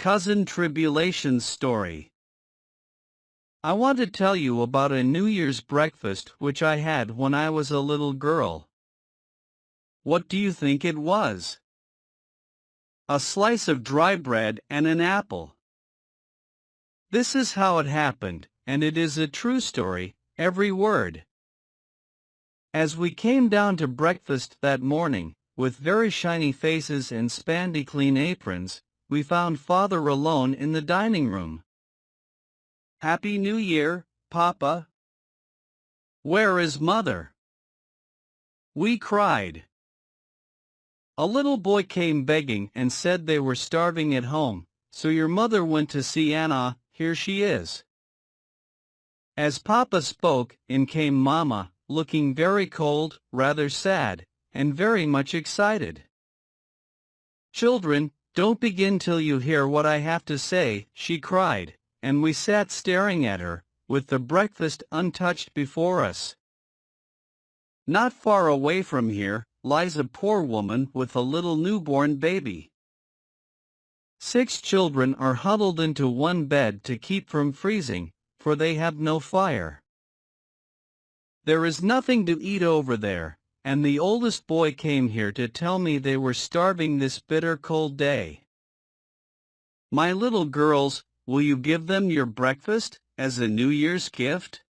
Cousin Tribulation's story. I want to tell you about a New Year's breakfast which I had when I was a little girl. What do you think it was? A slice of dry bread and an apple. This is how it happened, and it is a true story, every word. As we came down to breakfast that morning, with very shiny faces and spandy clean aprons, we found Father alone in the dining room. "Happy New Year, Papa." "Where is Mother?" we cried. A little boy came begging and said they were starving at home, so your mother went to see Anna. Here she is. As Papa spoke, in came Mama, looking very cold, rather sad, and very much excited. "Children, don't begin till you hear what I have to say," she cried, and we sat staring at her, with the breakfast untouched before us. Not far away from here lies a poor woman with a little newborn baby. 6 children are huddled into one bed to keep from freezing, for they have no fire. There is nothing to eat over there, and the oldest boy came here to tell me they were starving this bitter cold day. "My little girls, will you give them your breakfast, as a New Year's gift?"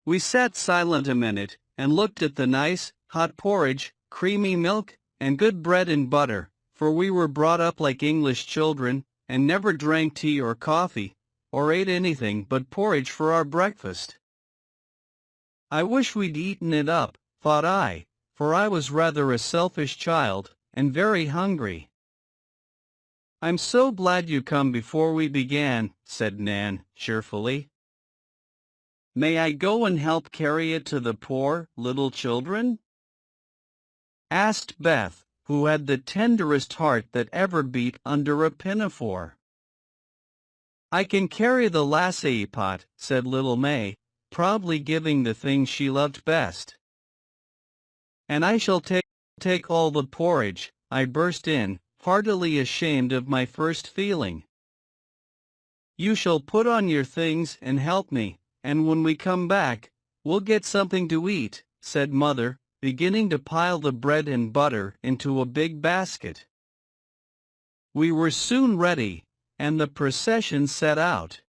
We sat silent a minute, and looked at the nice, hot porridge, creamy milk, and good bread and butter, for we were brought up like English children, and never drank tea or coffee, or ate anything but porridge for our breakfast. I wish we'd eaten it up, thought I, for I was rather a selfish child, and very hungry. "I'm so glad you come before we began," said Nan, cheerfully. "May I go and help carry it to the poor, little children?" asked Beth, who had the tenderest heart that ever beat under a pinafore. "I can carry the lassie pot," said little May, proudly giving the thing she loved best. "And I shall take all the porridge," I burst in, heartily ashamed of my first feeling. "You shall put on your things and help me, and when we come back, we'll get something to eat," said Mother, beginning to pile the bread and butter into a big basket. We were soon ready, and the procession set out.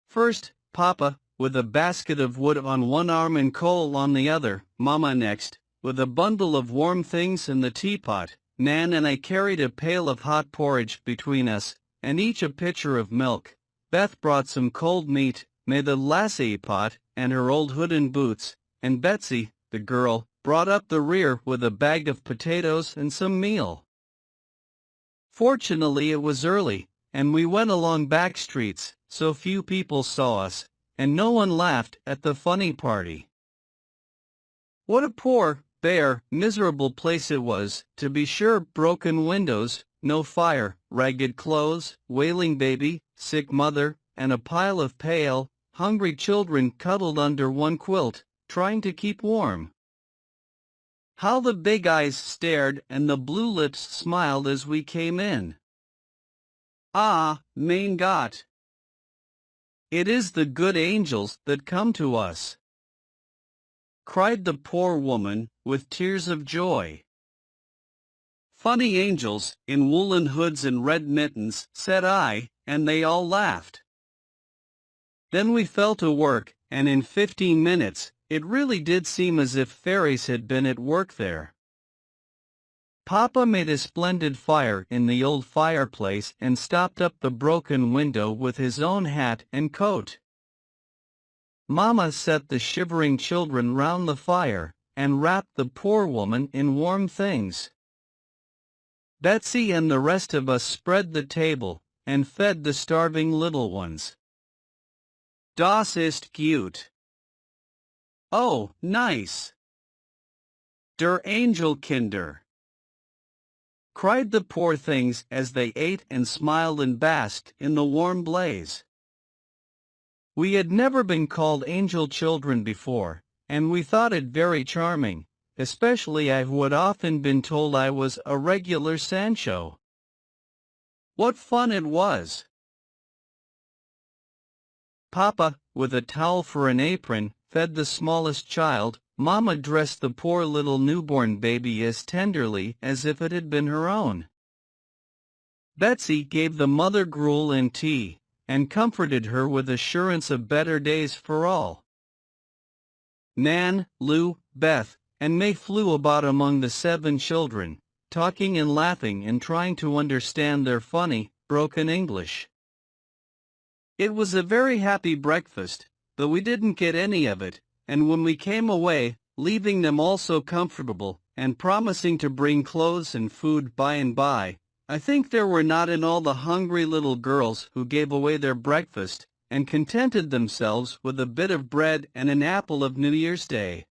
First, Papa, with a basket of wood on one arm and coal on the other, Mama next, with a bundle of warm things in the teapot, Nan and I carried a pail of hot porridge between us, and each a pitcher of milk. Beth brought some cold meat, made the lassie pot, and her old hood and boots, and Betsy, the girl, brought up the rear with a bag of potatoes and some meal. Fortunately it was early, and we went along back streets, so few people saw us, and no one laughed at the funny party. What a poor, bare, miserable place it was, to be sure. Broken windows, no fire, ragged clothes, wailing baby, sick mother, and a pile of pale, hungry children cuddled under one quilt, trying to keep warm. How the big eyes stared and the blue lips smiled as we came in. "Ah, mein Gott! It is the good angels that come to us," cried the poor woman, with tears of joy. "Funny angels, in woolen hoods and red mittens," said I, and they all laughed. Then we fell to work, and in 15 minutes, it really did seem as if fairies had been at work there. Papa made a splendid fire in the old fireplace and stopped up the broken window with his own hat and coat. Mama set the shivering children round the fire, and wrapped the poor woman in warm things. Betsy and the rest of us spread the table, and fed the starving little ones. "Das ist gut." "Oh, nice. Der Angelkinder," cried the poor things as they ate and smiled and basked in the warm blaze. We had never been called angel children before, and we thought it very charming, especially I who had often been told I was a regular Sancho. What fun it was! Papa, with a towel for an apron, fed the smallest child. Mama dressed the poor little newborn baby as tenderly as if it had been her own. Betsy gave the mother gruel and tea, and comforted her with assurance of better days for all. Nan, Lou, Beth, and May flew about among the 7 children, talking and laughing and trying to understand their funny, broken English. It was a very happy breakfast, though we didn't get any of it, and when we came away, leaving them all so comfortable, and promising to bring clothes and food by and by, I think there were not in all the hungry little girls who gave away their breakfast, and contented themselves with a bit of bread and an apple of New Year's Day.